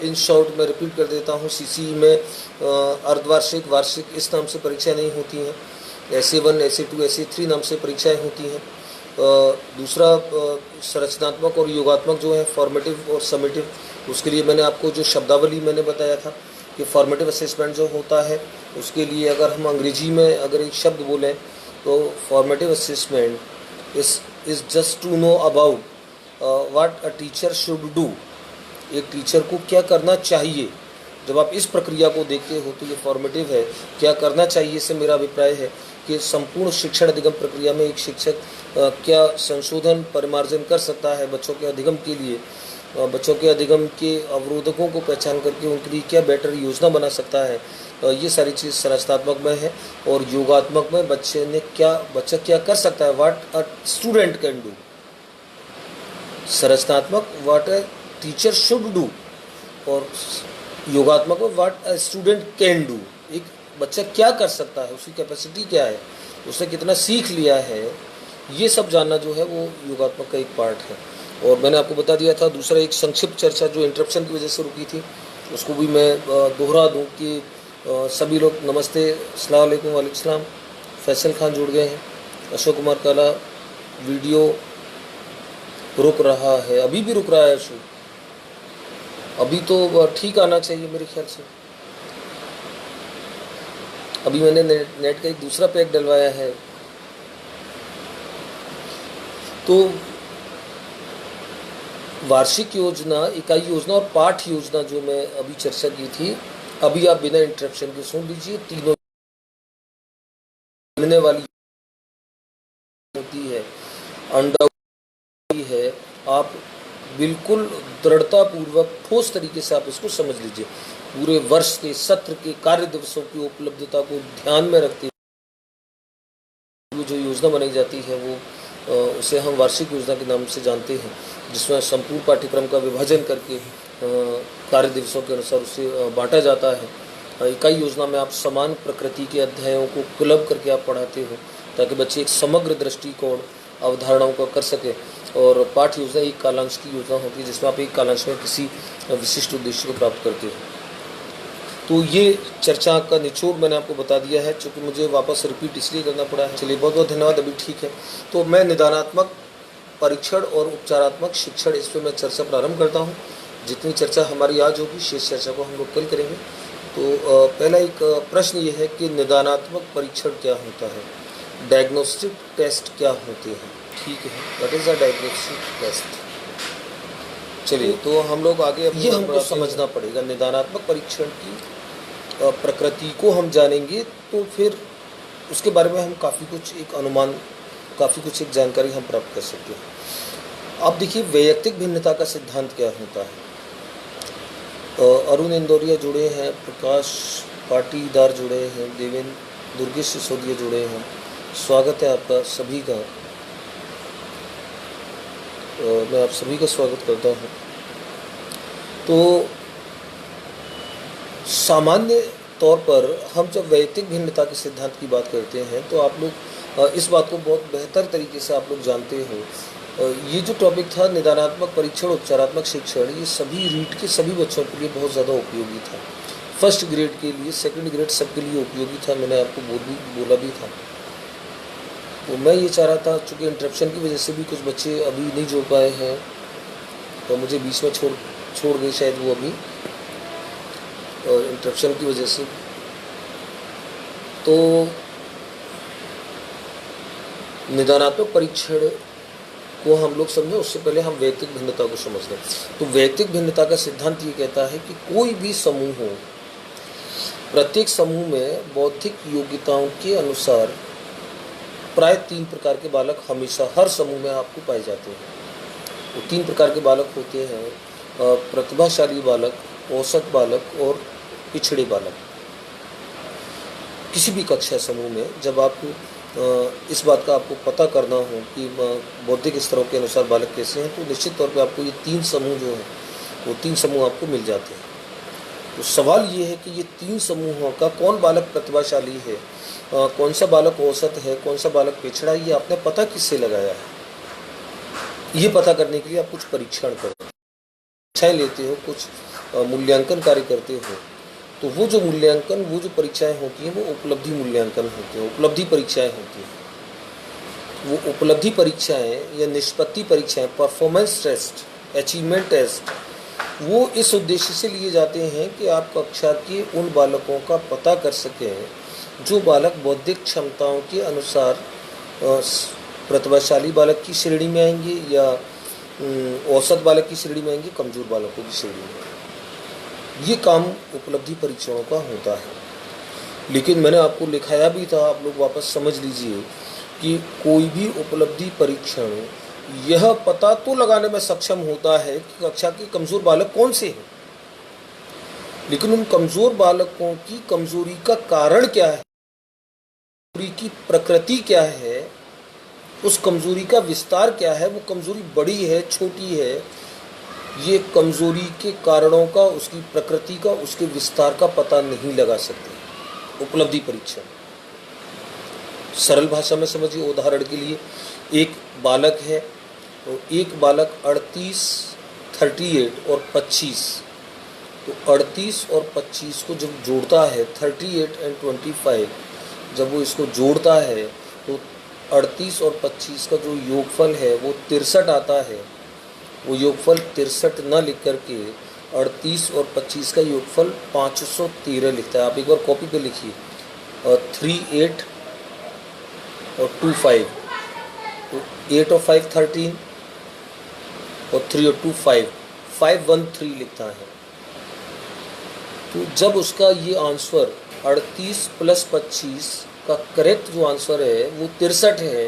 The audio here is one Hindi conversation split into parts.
इन शॉर्ट मैं रिपीट कर देता हूँ, सीसीई में अर्धवार्षिक, वार्षिक इस नाम से परीक्षाएं नहीं होती हैं। SA1, SA2, SA3 नाम से परीक्षाएं होती हैं। दूसरा संरचनात्मक और योगात्मक जो है फॉर्मेटिव और समेटिव, उसके लिए मैंने आपको जो शब्दावली मैंने बताया था कि फॉर्मेटिव असेसमेंट जो होता है उसके लिए अगर हम अंग्रेजी में अगर एक शब्द बोलें तो formative assessment is just to know about what a teacher should do. एक टीचर को क्या करना चाहिए। जब आप इस प्रक्रिया को देखते हो तो ये फॉर्मेटिव है, क्या करना चाहिए से मेरा अभिप्राय है कि संपूर्ण शिक्षण अधिगम प्रक्रिया में एक शिक्षक क्या संशोधन परिमार्जन कर सकता है बच्चों के अधिगम के लिए, बच्चों के अधिगम के अवरोधकों को पहचान करके उनके लिए क्या बेटर योजना बना सकता है। ये सारी चीज़ संरचनात्मक में है। और योगात्मक में बच्चा क्या कर सकता है, what a student can do. संरचनात्मक what a teacher should do, और योगात्मक में what a student can do. एक बच्चा क्या कर सकता है, उसकी कैपेसिटी क्या है, उसने कितना सीख लिया है, ये सब जानना जो है वो योगात्मक का एक पार्ट है। और मैंने आपको बता दिया था दूसरा एक संक्षिप्त चर्चा जो इंटरप्शन की वजह से रुकी थी उसको भी मैं दोहरा दूं कि सभी लोग नमस्ते, अस्सलाम वालेकुम, वालेकुम सलाम। फैसल खान जुड़ गए हैं। अशोक कुमार काला वीडियो रुक रहा है, अभी भी रुक रहा है अशोक, अभी तो ठीक आना चाहिए मेरे ख्याल से। अभी मैंने नेट का एक दूसरा पैक डलवाया है। तो वार्षिक योजना, इकाई योजना और पाठ योजना जो मैं अभी चर्चा की थी, अभी आप बिना इंटरप्शन के सुन लीजिए। तीनों मिलने वाली होती है, अंडा है, आप बिल्कुल दृढ़ता पूर्वक ठोस तरीके से आप इसको समझ लीजिए। पूरे वर्ष के सत्र के कार्य दिवसों की उपलब्धता को ध्यान में रखते हुए जो योजना बनाई जाती है वो उसे हम वार्षिक योजना के नाम से जानते हैं, जिसमें संपूर्ण पाठ्यक्रम का विभाजन करके कार्य दिवसों के अनुसार उसे बांटा जाता है। इकाई योजना में आप समान प्रकृति के अध्यायों को क्लब करके आप पढ़ाते हो ताकि बच्चे एक समग्र दृष्टिकोण अवधारणाओं का कर सके। और पाठ योजना एक कालांश की योजना होती है जिसमें आप एक कालांश में किसी विशिष्ट उद्देश्य को प्राप्त करते हो। तो ये चर्चा का निचोड़ मैंने आपको बता दिया है, चूँकि मुझे वापस रिपीट इसलिए करना पड़ा है। चलिए, बहुत बहुत धन्यवाद। अभी ठीक है, तो मैं निदानात्मक परीक्षण और उपचारात्मक शिक्षण इस पर मैं चर्चा प्रारंभ करता हूँ। जितनी चर्चा हमारी आज होगी शेष चर्चा को हम लोग कल करेंगे। तो पहला एक प्रश्न ये है कि निदानात्मक परीक्षण क्या होता है, डायग्नोस्टिक टेस्ट क्या होते हैं। ठीक है, what is a diagnostic test. चलिए, तो हम लोग आगे ये हमको समझना पड़ेगा। निदानात्मक परीक्षण की प्रकृति को हम जानेंगे तो फिर उसके बारे में हम काफ़ी कुछ एक अनुमान, काफ़ी कुछ एक जानकारी हम प्राप्त कर सकते हैं। आप देखिए, वैयक्तिक भिन्नता का सिद्धांत क्या होता है। अरुण इंदौरिया जुड़े हैं, प्रकाश पाटीदार जुड़े हैं, देवेंद्र दुर्गेश सिसोदिया जुड़े हैं। स्वागत है आपका सभी का। मैं आप सभी का स्वागत करता हूँ। तो सामान्य तौर पर हम जब वैयक्तिक भिन्नता के सिद्धांत की बात करते हैं तो आप लोग इस बात को बहुत बेहतर तरीके से आप लोग जानते हो। ये जो टॉपिक था निदानात्मक परीक्षण उपचारात्मक शिक्षण, ये सभी रीट के सभी बच्चों के लिए बहुत ज़्यादा उपयोगी था। फर्स्ट ग्रेड के लिए, सेकंड ग्रेड सबके लिए उपयोगी था। मैंने आपको बोला भी था। तो मैं ये चाह रहा था, चूँकि इंटरप्शन की वजह से भी कुछ बच्चे अभी नहीं जुड़ पाए हैं तो मुझे बीच में छोड़ गए शायद वो अभी, और इंटरप्शन की वजह से। तो निदानात्मक परीक्षण को हम लोग समझें उससे पहले हम वैयक्तिक भिन्नता को समझ लें। तो वैयक्तिक भिन्नता का सिद्धांत ये कहता है कि कोई भी समूह हो, प्रत्येक समूह में बौद्धिक योग्यताओं के अनुसार प्राय 3 प्रकार के बालक हमेशा हर समूह में आपको पाए जाते हैं। तो 3 प्रकार के बालक होते हैं, प्रतिभाशाली बालक, औसत बालक और पिछड़े बालक। किसी भी कक्षा समूह में जब आपको इस बात का आपको पता करना हो कि बौद्धिक स्तरों के अनुसार बालक कैसे हैं, तो निश्चित तौर पे आपको ये 3 समूह जो हैं वो 3 समूह आपको मिल जाते हैं। तो सवाल ये है कि ये 3 समूहों का कौन बालक प्रतिभाशाली है, कौन सा बालक औसत है, कौन सा बालक पिछड़ा है, ये आपने पता किससे लगाया है। ये पता करने के लिए आप कुछ परीक्षण करो, परीक्षाएँ लेते हो, कुछ मूल्यांकन कार्य करते हो, तो वो जो मूल्यांकन, वो जो परीक्षाएं होती हैं, वो उपलब्धि मूल्यांकन होते हैं, उपलब्धि परीक्षाएं होती हैं। वो उपलब्धि परीक्षाएं या निष्पत्ति परीक्षाएं, परफॉर्मेंस टेस्ट, अचीवमेंट टेस्ट, वो इस उद्देश्य से लिए जाते हैं कि आप कक्षा के उन बालकों का पता कर सकें जो बालक बौद्धिक क्षमताओं के अनुसार प्रतिभाशाली बालक की श्रेणी में आएंगे या औसत बालक की श्रेणी में आएंगे, कमज़ोर बालकों की श्रेणी में। ये काम उपलब्धि परीक्षणों का होता है। लेकिन मैंने आपको लिखाया भी था, आप लोग वापस समझ लीजिए कि कोई भी उपलब्धि परीक्षण यह पता तो लगाने में सक्षम होता है कि कक्षा के कमज़ोर बालक कौन से हैं, लेकिन उन कमज़ोर बालकों की कमज़ोरी का कारण क्या है, कमज़ोरी की प्रकृति क्या है, उस कमज़ोरी का विस्तार क्या है, वो कमज़ोरी बड़ी है, छोटी है, ये कमज़ोरी के कारणों का, उसकी प्रकृति का, उसके विस्तार का पता नहीं लगा सकते उपलब्धि परीक्षण। सरल भाषा में समझिए, उदाहरण के लिए एक बालक है, तो एक बालक 38, 38 और 25, तो 38 और 25 को जब जोड़ता है, 38 एंड 25, जब वो इसको जोड़ता है तो 38 और 25 का जो योगफल है वो 63 आता है। वो योगफल 63 न लिख करके 38 और 25 का योगफल 513 लिखता है। आप एक बार कॉपी पे लिखिए, 38 और 25, तो 8 और 5 13 और 3 और 2 5, 513 लिखता है। तो जब उसका ये आंसर 38 प्लस 25 का करेक्ट जो आंसर है वो 63 है,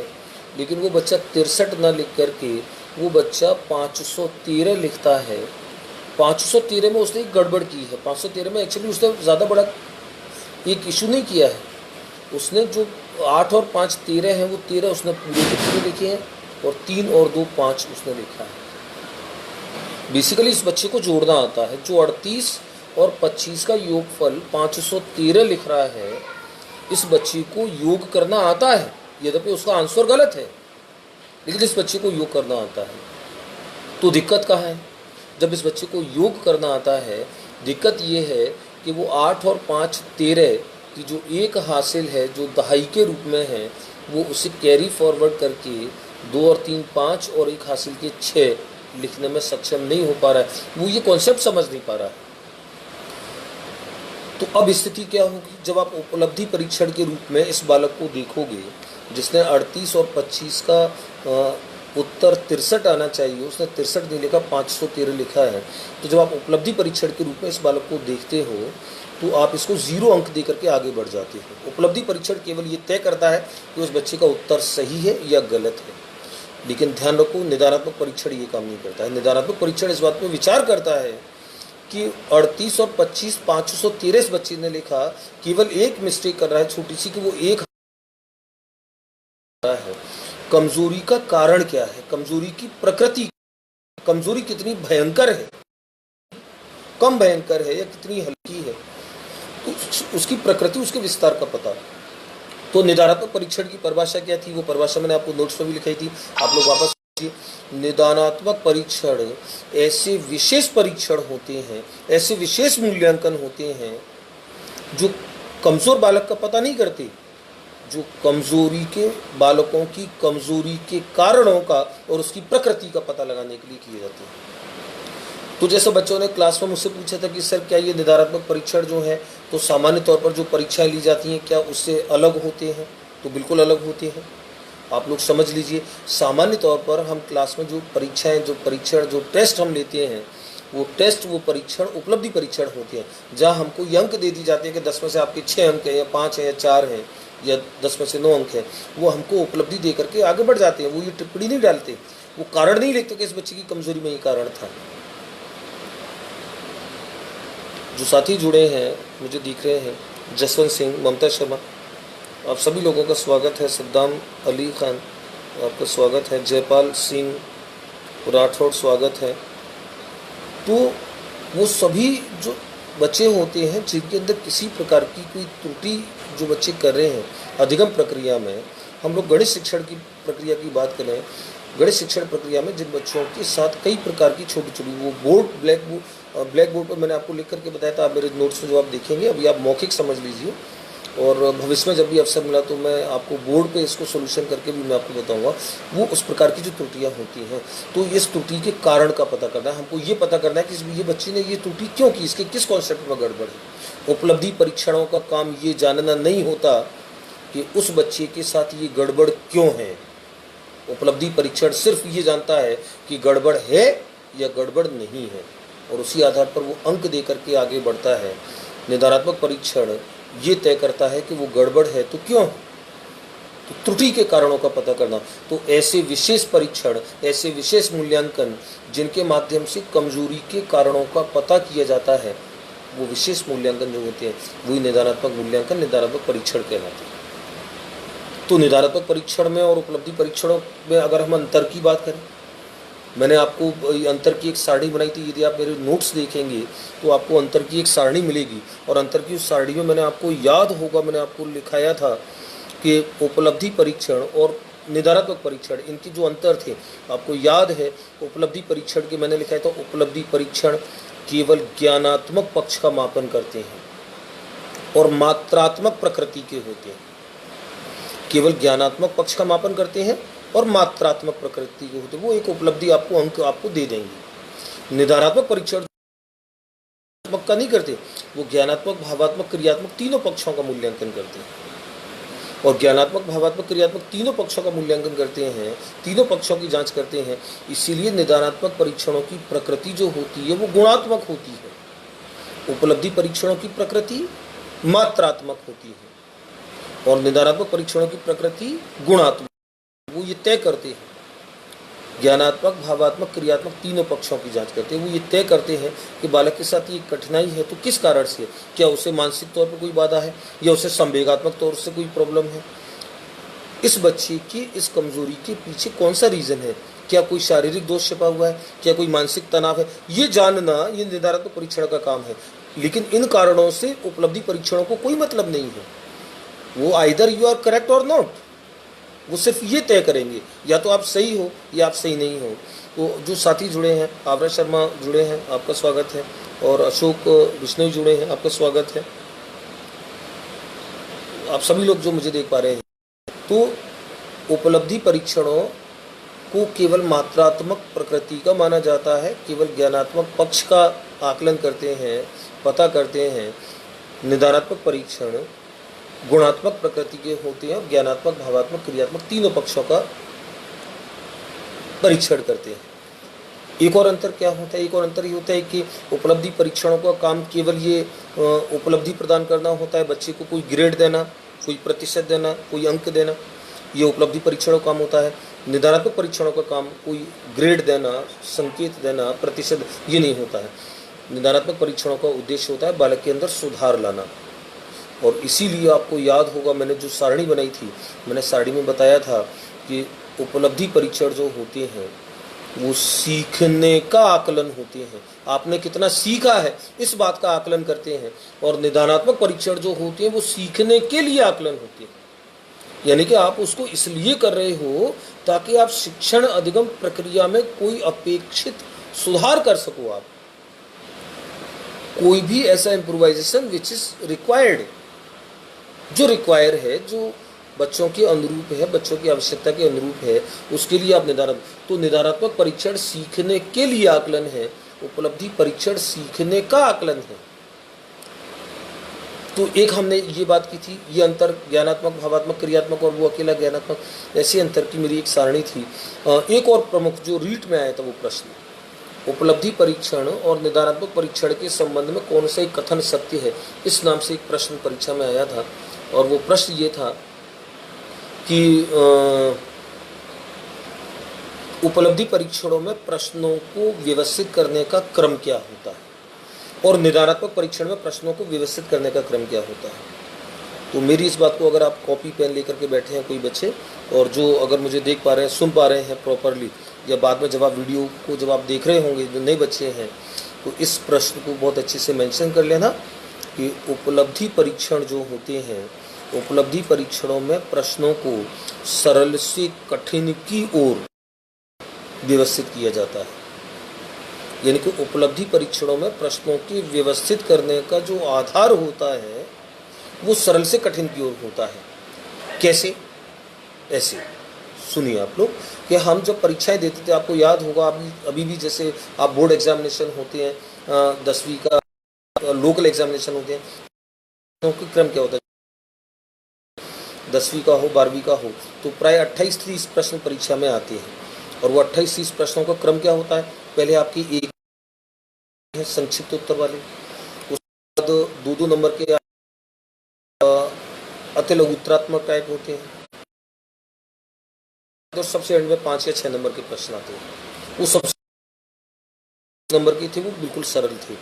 लेकिन वो बच्चा 63 ना लिख करके वो बच्चा 513 लिखता है। 513 में उसने एक गड़बड़ की है। 513 में एक्चुअली उसने ज़्यादा बड़ा एक इशू नहीं किया है। उसने जो 8 और 5 13 हैं, वो 13 उसने पूरे के पूरे लिखे हैं और 3 और 2 5 उसने लिखा है। बेसिकली इस बच्चे को जोड़ना आता है। जो 38 और 25 का योगफल 513 लिख रहा है, इस बच्चे को योग करना आता है, यद्यपि उसका आंसर गलत है, लेकिन इस बच्चे को योग करना आता है। तो दिक्कत कहाँ है? जब इस बच्चे को योग करना आता है, दिक्कत ये है कि वो 8 और 5 13 की जो एक हासिल है, जो दहाई के रूप में है, वो उसे कैरी फॉरवर्ड करके 2 और 3 5 और एक हासिल के 6 लिखने में सक्षम नहीं हो पा रहा है। वो ये कॉन्सेप्ट समझ नहीं पा रहा है। तो अब स्थिति क्या होगी? जब आप उपलब्धि परीक्षण के रूप में इस बालक को देखोगे जिसने 38 और 25 का उत्तर 63 आना चाहिए, उसने 63 नहीं लिखा, 513 लिखा है। तो जब आप उपलब्धि परीक्षण के रूप में इस बालक को देखते हो तो आप इसको 0 अंक दे करके आगे बढ़ जाते हो। उपलब्धि परीक्षण केवल ये तय करता है कि उस बच्चे का उत्तर सही है या गलत है, लेकिन ध्यान रखो, निदानात्मक परीक्षण ये काम नहीं करता है। निदानात्मक परीक्षण इस बात पर विचार करता है कि 38 और 25 513 इस बच्चे ने लिखा, केवल एक मिस्टेक कर रहा है छोटी सी, कि वो एक है। कमजोरी का कारण क्या है, कमजोरी की प्रकृति, कमजोरी कितनी भयंकर है, कम भयंकर है या कितनी हल्की है, तो उसकी प्रकृति, उसके विस्तार का पता। तो निदानात्मक परीक्षण की परिभाषा क्या थी? वो परिभाषा मैंने आपको नोट्स में भी लिखाई थी, आप लोग वापस। निदानात्मक परीक्षण ऐसे विशेष परीक्षण होते हैं, ऐसे विशेष मूल्यांकन होते हैं जो कमजोर बालक का पता नहीं करते, जो कमजोरी के बालकों की कमजोरी के कारणों का और उसकी प्रकृति का पता लगाने के लिए किए जाते हैं। तो जैसे बच्चों ने क्लास में मुझसे पूछा था कि सर क्या ये निदानात्मक परीक्षण जो है, तो सामान्य तौर पर जो परीक्षाएं ली जाती हैं क्या उससे अलग होते हैं? तो बिल्कुल अलग होते हैं। आप लोग समझ लीजिए, सामान्य तौर पर हम क्लास में जो परीक्षाएं, जो परीक्षण, जो टेस्ट हम लेते हैं, वो टेस्ट, वो परीक्षण उपलब्धि परीक्षण होते हैं, जहाँ हमको ये अंक दे दी जाते हैं कि 10 में से आपके 6 अंक हैं या 5 हैं या 4 हैं या 10 में से 9 अंक हैं। वो हमको उपलब्धि दे करके आगे बढ़ जाते हैं। वो ये टिप्पणी नहीं डालते, वो कारण नहीं लिखते कि इस बच्चे की कमजोरी में ये कारण था। जो साथी जुड़े हैं मुझे दिख रहे हैं, जसवंत सिंह, ममता शर्मा, आप सभी लोगों का स्वागत है। सद्दाम अली खान, आपका स्वागत है। जयपाल सिंह राठौड़, स्वागत है। तो वो सभी जो बच्चे होते हैं जिनके अंदर किसी प्रकार की कोई त्रुटि जो बच्चे कर रहे हैं अधिगम प्रक्रिया में, हम लोग गणित शिक्षण की प्रक्रिया की बात करें गणित शिक्षण प्रक्रिया में जिन बच्चों के साथ कई प्रकार की छोटी छोटी, वो बोर्ड ब्लैक बोर्ड पर मैंने आपको लिख करके बताया था, आप मेरे नोट्स में जो आप देखेंगे अभी आप मौखिक समझ लीजिए, और भविष्य में जब भी अवसर मिला तो मैं आपको बोर्ड पे इसको सोल्यूशन करके भी मैं आपको बताऊंगा। वो उस प्रकार की जो त्रुटियां होती हैं, तो इस त्रुटि के कारण का पता करना है, हमको ये पता करना है कि ये बच्चे ने ये त्रुटि क्यों की, इसके किस कॉन्सेप्ट में गड़बड़ है। उपलब्धि परीक्षणों का काम ये जानना नहीं होता कि उस बच्चे के साथ ये गड़बड़ क्यों है। उपलब्धि परीक्षण सिर्फ ये जानता है कि गड़बड़ है या गड़बड़ नहीं है, और उसी आधार पर वो अंक दे करके आगे बढ़ता है। निदानात्मक परीक्षण ये तय करता है कि वो गड़बड़ है तो क्यों, तो त्रुटि के कारणों का पता करना। तो ऐसे विशेष परीक्षण, ऐसे विशेष मूल्यांकन जिनके माध्यम से कमजोरी के कारणों का पता किया जाता है, वो विशेष मूल्यांकन जो होते हैं वही निदानात्मक मूल्यांकन, निदानात्मक परीक्षण कहलाते हैं। तो निदानात्मक परीक्षण में और उपलब्धि परीक्षणों में अगर हम अंतर की बात करें, मैंने आपको अंतर की एक सारणी बनाई थी, यदि आप मेरे नोट्स देखेंगे तो आपको अंतर की एक सारणी मिलेगी, और अंतर की उस सारणी में मैंने आपको याद होगा, मैंने आपको लिखाया था कि उपलब्धि परीक्षण और निदानात्मक परीक्षण, इनके जो अंतर थे आपको याद है। उपलब्धि परीक्षण के मैंने लिखाया था, उपलब्धि परीक्षण केवल ज्ञानात्मक पक्ष का मापन करते हैं और मात्रात्मक प्रकृति के होते हैं। केवल ज्ञानात्मक पक्ष का मापन करते हैं और मात्रात्मक प्रकृति के होते हैं, वो एक उपलब्धि आपको, अंक आपको दे देंगे। निदानात्मक परीक्षण का नहीं करते, वो ज्ञानात्मक, भावात्मक, क्रियात्मक तीनों पक्षों का मूल्यांकन करते हैं, और ज्ञानात्मक, भावात्मक, क्रियात्मक तीनों पक्षों का मूल्यांकन करते हैं, तीनों पक्षों की जांच करते हैं। इसीलिए निदानात्मक परीक्षणों की प्रकृति जो होती है वो गुणात्मक होती है, उपलब्धि परीक्षणों की प्रकृति मात्रात्मक होती है, और निदानात्मक परीक्षणों की प्रकृति गुणात्मक। वो ये तय करते हैं, ज्ञानात्मक, भावात्मक, क्रियात्मक तीनों पक्षों की जांच करते हैं। वो ये तय करते हैं कि बालक के साथ ये कठिनाई है तो किस कारण से, क्या उसे मानसिक तौर पर कोई बाधा है या उसे संवेगात्मक तौर से कोई प्रॉब्लम है, इस बच्चे की इस कमजोरी के पीछे कौन सा रीज़न है, क्या कोई शारीरिक दोष छिपा हुआ है, क्या कोई मानसिक तनाव है, ये जानना ये निदानात्मक परीक्षण का काम है। लेकिन इन कारणों से उपलब्धि परीक्षणों को कोई मतलब नहीं है, वो आइदर यू आर करेक्ट और नॉट, वो सिर्फ ये तय करेंगे या तो आप सही हो या आप सही नहीं हो। तो जो साथी जुड़े हैं, आवरा शर्मा जुड़े हैं, आपका स्वागत है, और अशोक विष्णु जुड़े हैं, आपका स्वागत है, आप सभी लोग जो मुझे देख पा रहे हैं। तो उपलब्धि परीक्षणों को केवल मात्रात्मक प्रकृति का माना जाता है, केवल ज्ञानात्मक पक्ष का आकलन करते हैं, पता करते हैं। निदानात्मक परीक्षण गुणात्मक प्रकृति के होते हैं, ज्ञानात्मक, भावात्मक, क्रियात्मक तीनों पक्षों का परीक्षण करते हैं। एक और अंतर क्या होता है, एक और अंतर ये होता है कि उपलब्धि परीक्षणों का काम केवल ये उपलब्धि प्रदान करना होता है, बच्चे को कोई ग्रेड देना, कोई प्रतिशत देना, कोई अंक देना, ये उपलब्धि परीक्षणों का काम होता है। निदानात्मक परीक्षणों का काम कोई ग्रेड देना, संकेत देना, प्रतिशत, ये नहीं होता है। निदानात्मक परीक्षणों का उद्देश्य होता है बालक के अंदर सुधार लाना, और इसीलिए आपको याद होगा मैंने जो सारणी बनाई थी, मैंने सारणी में बताया था कि उपलब्धि परीक्षण जो होते हैं वो सीखने का आकलन होते हैं, आपने कितना सीखा है इस बात का आकलन करते हैं, और निदानात्मक परीक्षण जो होते हैं वो सीखने के लिए आकलन होते हैं, यानी कि आप उसको इसलिए कर रहे हो ताकि आप शिक्षण अधिगम प्रक्रिया में कोई अपेक्षित सुधार कर सको, आप कोई भी ऐसा इम्प्रोवाइजेशन विच इज रिक्वायर्ड, जो रिक्वायर है, जो बच्चों के अनुरूप है, बच्चों की आवश्यकता के अनुरूप है, उसके लिए आप निदानात्मक परीक्षण सीखने के लिए आकलन है, उपलब्धि परीक्षण सीखने का आकलन है। तो एक हमने ये बात की थी, ये अंतर ज्ञानात्मक, भावात्मक, क्रियात्मक और वो अकेला ज्ञानात्मक, ऐसे अंतर की मेरी एक सारणी थी। एक और प्रमुख जो रीट में आया था वो प्रश्न, उपलब्धि परीक्षण और निदानात्मक परीक्षण के संबंध में कौन सा एक कथन सत्य है, इस नाम से एक प्रश्न परीक्षा में आया था, और वो प्रश्न ये था कि उपलब्धि परीक्षणों में प्रश्नों को व्यवस्थित करने का क्रम क्या होता है, और निदानात्मक परीक्षण में प्रश्नों को व्यवस्थित करने का क्रम क्या होता है। तो मेरी इस बात को अगर आप कॉपी पेन लेकर के बैठे हैं कोई बच्चे, और जो अगर मुझे देख पा रहे हैं, सुन पा रहे हैं प्रॉपरली, या बाद में जब आप वीडियो को जब आप देख रहे होंगे, जो नए बच्चे हैं, तो इस प्रश्न को बहुत अच्छे से मेंशन कर लेना कि उपलब्धि परीक्षण जो होते हैं, उपलब्धि परीक्षणों में प्रश्नों को सरल से कठिन की ओर व्यवस्थित किया जाता है। यानी कि उपलब्धि परीक्षणों में प्रश्नों की व्यवस्थित करने का जो आधार होता है वो सरल से कठिन की ओर होता है। कैसे? ऐसे सुनिए आप लोग कि हम जब परीक्षाएं देते थे, आपको याद होगा अभी भी जैसे आप बोर्ड एग्जामिनेशन होते हैं, 10वीं का लोकल एग्जामिनेशन होते हैं, तो क्रम क्या होता है? 10वीं का हो 12वीं का हो तो प्राय 28-30 प्रश्न परीक्षा में आते हैं, और वो 28-30 प्रश्नों का क्रम क्या होता है? पहले आपकी एक है संक्षिप्त उत्तर वाले, उसके बाद 2-2 नंबर के अति लघुत्तरात्मक टाइप होते हैं, तो सबसे एंड में 5 या 6 नंबर के प्रश्न आते हैं। वो सबसे नंबर के थे वो बिल्कुल सरल थे।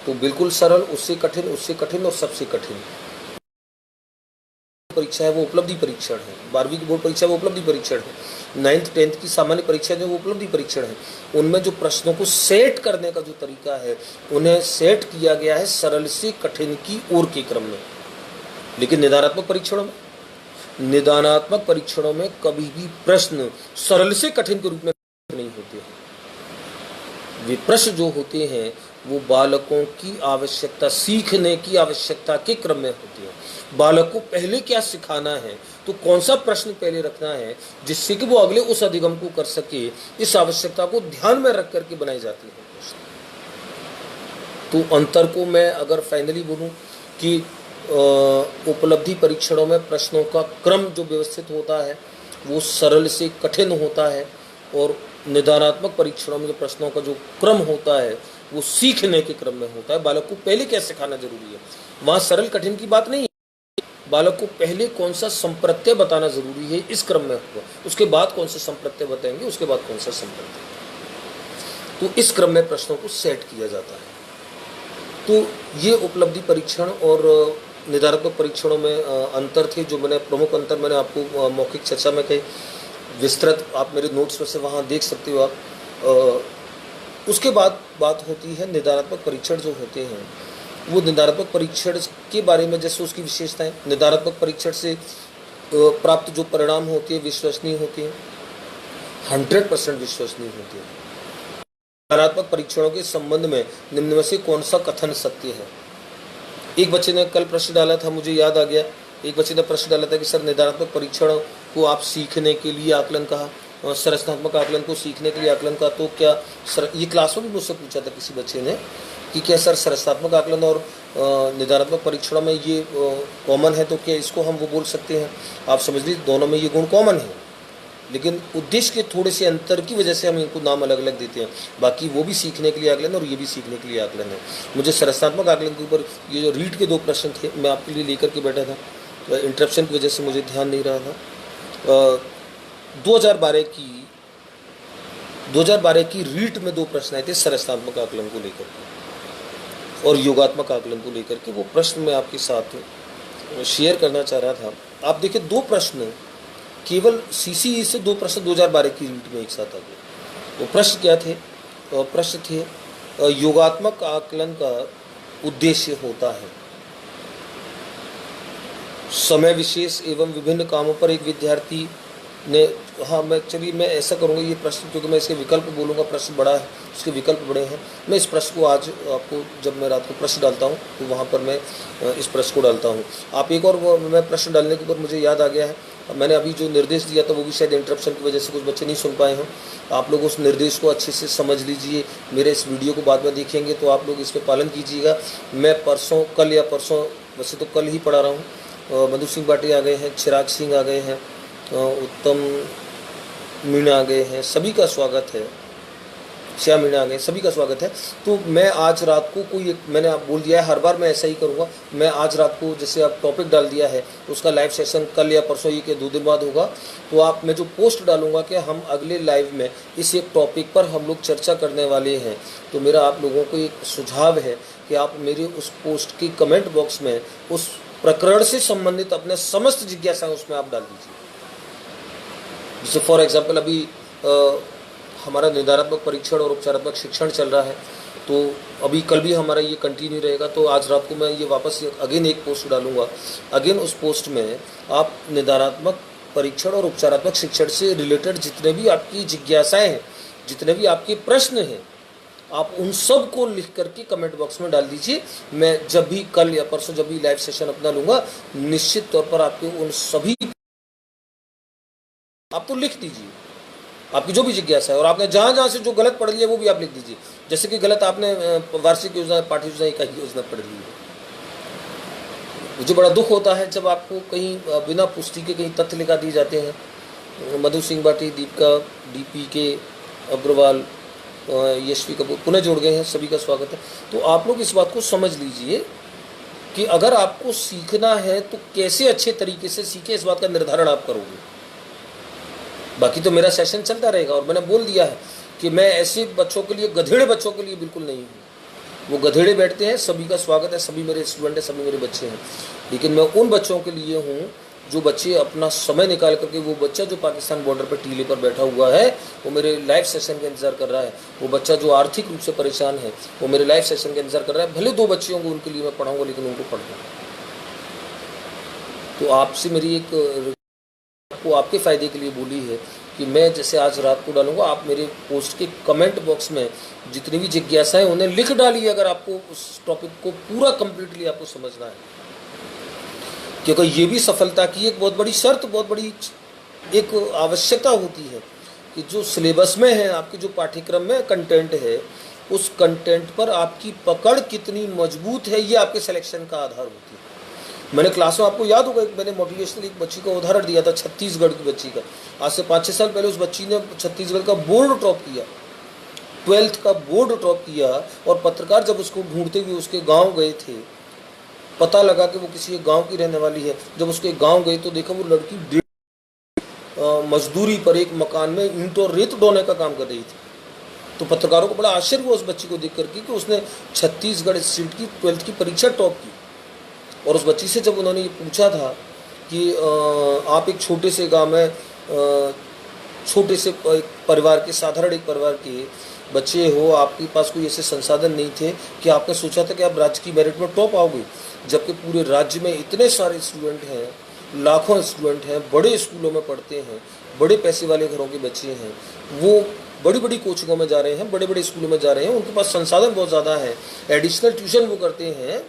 तो बिल्कुल सरल, उससे कठिन और सबसे कठिन परीक्षा है वो उपलब्धि परीक्षण है। 12वीं की बोर्ड परीक्षा वो उपलब्धि परीक्षण है। 9th 10th की सामान्य परीक्षा जो वो उपलब्धि परीक्षण है। उनमें जो प्रश्नों को सेट करने का जो तरीका है, उन्हें सेट किया गया है सरल से कठिन की ओर के क्रम में। लेकिन निदानात्मक परीक्षणों में कभी भी प्रश्न सरल से कठिन के रूप में नहीं होते हैं। वे प्रश्न जो होते हैं वो बालकों की आवश्यकता, सीखने की आवश्यकता के क्रम में होती है। बालक को पहले क्या सिखाना है, तो कौन सा प्रश्न पहले रखना है जिससे कि वो अगले उस अधिगम को कर सके, इस आवश्यकता को ध्यान में रख करके बनाई जाती है प्रश्न। तो अंतर को मैं अगर फाइनली बोलूं कि उपलब्धि परीक्षणों में प्रश्नों का क्रम जो व्यवस्थित होता है वो सरल से कठिन होता है, और निदानात्मक परीक्षणों में जो प्रश्नों का जो क्रम होता है वो सीखने के क्रम में होता है। बालक को पहले क्या सिखाना जरूरी है, वहाँ सरल कठिन की बात नहीं है। बालक को पहले कौन सा संप्रत्यय बताना जरूरी है, इस क्रम में होगा। उसके बाद कौन सा संप्रत्यय बताएंगे, उसके बाद कौन सा संप्रत्यय, तो इस क्रम में प्रश्नों को सेट किया जाता है। तो ये उपलब्धि परीक्षण और निदानात्मक परीक्षणों में अंतर थे, जो मैंने प्रमुख अंतर मैंने आपको मौखिक चर्चा में कही। विस्तृत आप मेरे नोट्स में से वहाँ देख सकते हो आप। उसके बाद बात होती है निदानात्मक परीक्षण जो होते हैं, वो निदानात्मक परीक्षण के बारे में जैसे उसकी विशेषताएं, निदानात्मक परीक्षण से प्राप्त जो परिणाम होते हैं विश्वसनीय होते हैं, 100% विश्वसनीय होते हैं। निदानात्मक परीक्षणों के संबंध में निम्न में से कौन सा कथन सत्य है? एक बच्चे ने कल प्रश्न डाला था, मुझे याद आ गया, एक बच्चे ने प्रश्न डाला था कि सर निदानात्मक परीक्षण को आप सीखने के लिए आकलन कहा, संरचनात्मक आकलन को सीखने के लिए आकलन का, तो क्या सर, ये क्लास में भी मुझसे पूछा था किसी बच्चे ने कि क्या सर संरचनात्मक आकलन और निदानात्मक परीक्षणों में ये कॉमन है, तो क्या इसको हम वो बोल सकते हैं? आप समझ लीजिए दोनों में ये गुण कॉमन है, लेकिन उद्देश्य के थोड़े से अंतर की वजह से हम इनको नाम अलग अलग देते हैं। बाकी वो भी सीखने के लिए आकलन और ये भी सीखने के लिए आकलन है। मुझे संरचनात्मक आकलन के ऊपर ये जो रीट के 2 प्रश्न थे, मैं आपके लिए लेकर के बैठा था, तो इंटरप्शन की वजह से मुझे ध्यान नहीं रहा था। 2012 की रीट में 2 प्रश्न आए थे संरचनात्मक आकलन को लेकर के और योगात्मक आकलन को लेकर के। वो प्रश्न मैं आपके साथ शेयर करना चाह रहा था। आप देखिए 2 प्रश्न केवल CCE से 2 प्रश्न 2012 की रीट में एक साथ आ गए। वो प्रश्न क्या थे? प्रश्न थे योगात्मक आकलन का उद्देश्य होता है समय विशेष एवं विभिन्न कामों पर एक विद्यार्थी ने, हाँ मैं ऐसा करूँगा, ये प्रश्न क्योंकि मैं इसके विकल्प बोलूँगा, प्रश्न बड़ा है, उसके विकल्प बड़े हैं। मैं इस प्रश्न को आज आपको, जब मैं रात को प्रश्न डालता हूँ तो वहाँ पर मैं इस प्रश्न को डालता हूँ। आप एक और मैं प्रश्न डालने के ऊपर मुझे याद आ गया है, मैंने अभी जो निर्देश दिया था वो भी शायद इंटरप्शन की वजह से कुछ बच्चे नहीं सुन पाए हों। आप लोग उस निर्देश को अच्छे से समझ लीजिए, मेरे इस वीडियो को बाद में देखेंगे तो आप लोग इस पर पालन कीजिएगा। मैं कल या परसों, वैसे तो कल ही पढ़ा रहा हूँ, मधु सिंह बाटी आ गए हैं, चिराग सिंह आ गए हैं, उत्तम मीणा आ गए हैं, सभी का स्वागत है, श्याम मीणा आ गए, सभी का स्वागत है। तो मैं आज रात को कोई मैंने आप बोल दिया है, हर बार मैं ऐसा ही करूँगा। मैं आज रात को जैसे आप टॉपिक डाल दिया है, उसका लाइव सेशन कल या परसों ही के 2 दिन बाद होगा। तो आप, मैं जो पोस्ट डालूंगा कि हम अगले लाइव में इस एक टॉपिक पर हम लोग चर्चा करने वाले हैं, तो मेरा आप लोगों को एक सुझाव है कि आप मेरे उस पोस्ट की कमेंट बॉक्स में उस प्रकरण से संबंधित अपने समस्त जिज्ञासाएं उसमें आप डाल दीजिए। जैसे फॉर एग्जाम्पल अभी हमारा निदानात्मक परीक्षण और उपचारात्मक शिक्षण चल रहा है, तो अभी कल भी हमारा ये कंटिन्यू रहेगा। तो आज रात को मैं ये वापस अगेन एक पोस्ट डालूंगा। अगेन उस पोस्ट में आप निदानात्मक परीक्षण और उपचारात्मक शिक्षण से रिलेटेड जितने भी आपकी जिज्ञासाएं हैं, जितने भी आपके प्रश्न हैं आप उन सब को लिख करके कमेंट बॉक्स में डाल दीजिए। मैं जब भी कल या परसों जब भी लाइव सेशन अपना लूँगा, निश्चित तौर पर आपके उन सभी आप तो लिख दीजिए आपकी जो भी जिज्ञासा है, और आपने जहाँ जहाँ से जो गलत पढ़ लिया वो भी आप लिख दीजिए। जैसे कि गलत आपने वार्षिक योजना, पाठ्य योजना, इकाई योजना पढ़ ली है। मुझे बड़ा दुख होता है जब आपको कहीं बिना पुष्टि के कहीं तथ्य लिखा दिए जाते हैं। मधु सिंह बाटी, दीपिका, DP के अग्रवाल, यशवी कपूर पुनः जोड़ गए हैं, सभी का स्वागत है। तो आप लोग इस बात को समझ लीजिए कि अगर आपको सीखना है तो कैसे अच्छे तरीके से सीखें, इस बात का निर्धारण आप करोगे। बाकी तो मेरा सेशन चलता रहेगा, और मैंने बोल दिया है कि मैं ऐसे बच्चों के लिए, गधेड़े बच्चों के लिए बिल्कुल नहीं हूँ। वो गधेड़े बैठते हैं, सभी का स्वागत है, सभी मेरे स्टूडेंट हैं, सभी मेरे बच्चे हैं, लेकिन मैं उन बच्चों के लिए हूँ जो बच्चे अपना समय निकाल करके, वो बच्चा जो पाकिस्तान बॉर्डर पर टीले पर बैठा हुआ है वो मेरे लाइव सेशन का इंतजार कर रहा है। वो बच्चा जो आर्थिक रूप से परेशान है वो मेरे लाइव सेशन का इंतजार कर रहा है। भले 2 बच्चे होंगे उनके लिए मैं पढ़ाऊँगा, लेकिन उनको पढ़ना। तो आपसे मेरी एक को आपके फ़ायदे के लिए बोली है कि मैं जैसे आज रात को डालूंगा, आप मेरे पोस्ट के कमेंट बॉक्स में जितनी भी जिज्ञासाएं उन्हें लिख डालिए, अगर आपको उस टॉपिक को पूरा कंप्लीटली आपको समझना है। क्योंकि ये भी सफलता की एक बहुत बड़ी शर्त, बहुत बड़ी एक आवश्यकता होती है कि जो सिलेबस में है, आपके जो पाठ्यक्रम में कंटेंट है, उस कंटेंट पर आपकी पकड़ कितनी मजबूत है, ये आपके सिलेक्शन का आधार होती है। मैंने क्लास में, आपको याद होगा, मैंने मोटिवेशनल एक बच्ची का उदाहरण दिया था, छत्तीसगढ़ की बच्ची का। आज से 5-6 साल पहले उस बच्ची ने छत्तीसगढ़ का बोर्ड टॉप किया, 12th का बोर्ड टॉप किया, और पत्रकार जब उसको ढूंढते हुए उसके गांव गए थे, पता लगा कि वो किसी एक गांव की रहने वाली है। जब उसके गांव गए तो देखा वो लड़की मजदूरी पर एक मकान में ईंट और रेत ढोने का काम कर रही थी। तो पत्रकारों को बड़ा आश्चर्य हुआ उस बच्ची को देख करके कि उसने छत्तीसगढ़ स्टेट की 12th की परीक्षा टॉप की। और उस बच्ची से जब उन्होंने ये पूछा था कि आप एक छोटे से गांव में छोटे से परिवार के, साधारण एक परिवार के बच्चे हो, आपके पास कोई ऐसे संसाधन नहीं थे कि आपने सोचा था कि आप राज्य की मेरिट में टॉप आओगे, जबकि पूरे राज्य में इतने सारे स्टूडेंट हैं, लाखों स्टूडेंट हैं, बड़े स्कूलों में पढ़ते हैं, बड़े पैसे वाले घरों के बच्चे हैं, वो बड़ी बड़ी कोचिंगों में जा रहे हैं, बड़े बड़े स्कूलों में जा रहे हैं, उनके पास संसाधन बहुत ज़्यादा है, एडिशनल ट्यूशन वो करते हैं।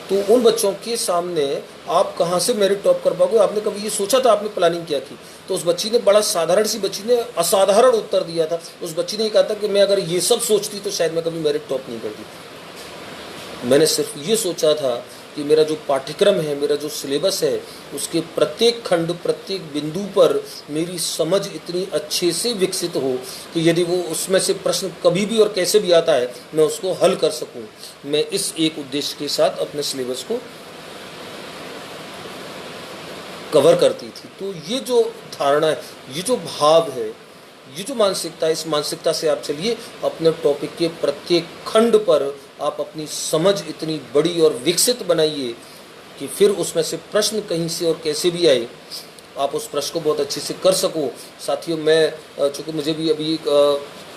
तो उन बच्चों के सामने आप कहाँ से मेरिट टॉप कर पाओगे? आपने कभी ये सोचा था? आपने प्लानिंग क्या की? तो उस बच्ची ने, बड़ा साधारण सी बच्ची ने असाधारण उत्तर दिया था। उस बच्ची ने ये कहा था कि मैं अगर ये सब सोचती तो शायद मैं कभी मेरिट टॉप नहीं करती। मैंने सिर्फ ये सोचा था कि मेरा जो पाठ्यक्रम है, मेरा जो सिलेबस है, उसके प्रत्येक खंड, प्रत्येक बिंदु पर मेरी समझ इतनी अच्छे से विकसित हो कि यदि वो उसमें से प्रश्न कभी भी और कैसे भी आता है मैं उसको हल कर सकूं। मैं इस एक उद्देश्य के साथ अपने सिलेबस को कवर करती थी। तो ये जो धारणा है, ये जो भाव है, ये जो मानसिकता है, इस मानसिकता से आप चलिए। अपने टॉपिक के प्रत्येक खंड पर आप अपनी समझ इतनी बड़ी और विकसित बनाइए कि फिर उसमें से प्रश्न कहीं से और कैसे भी आए, आप उस प्रश्न को बहुत अच्छे से कर सको। साथियों, मैं चूँकि मुझे भी अभी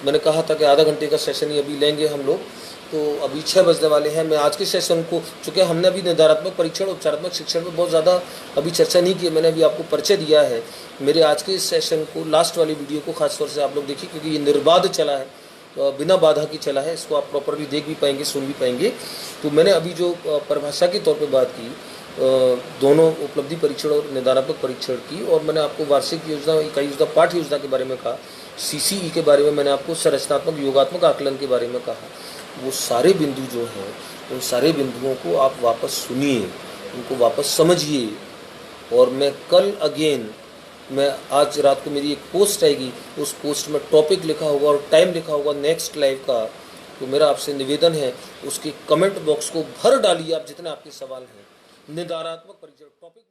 मैंने कहा था कि आधा घंटे का सेशन ही अभी लेंगे हम लोग, तो अभी 6 बजने वाले हैं। मैं आज के सेशन को, चूँकि हमने अभी निधानात्मक परीक्षण, उपचारात्मक शिक्षण में बहुत ज़्यादा अभी चर्चा नहीं की, मैंने अभी आपको परिचय दिया है। मेरे आज के इस सेशन को, लास्ट वाली वीडियो को खासतौर से आप लोग देखिए, क्योंकि ये निर्बाध चला है, तो बिना बाधा की चला है। इसको आप प्रॉपरली देख भी पाएंगे, सुन भी पाएंगे। तो मैंने अभी जो परिभाषा के तौर पे बात की, दोनों उपलब्धि परीक्षण और निधानात्मक परीक्षण की, और मैंने आपको वार्षिक योजना, इकाई योजना, पाठ्य योजना के बारे में कहा, CCE के बारे में मैंने आपको संरचनात्मक योगात्मक आकलन के बारे में कहा। वो सारे बिंदु जो हैं, उन सारे बिंदुओं को आप वापस सुनिए, उनको वापस समझिए। और मैं कल अगेन, मैं आज रात को मेरी एक पोस्ट आएगी, उस पोस्ट में टॉपिक लिखा होगा और टाइम लिखा होगा नेक्स्ट लाइव का। तो मेरा आपसे निवेदन है, उसके कमेंट बॉक्स को भर डालिए आप जितने आपके सवाल हैं। निधानात्मक परीक्षण टॉपिक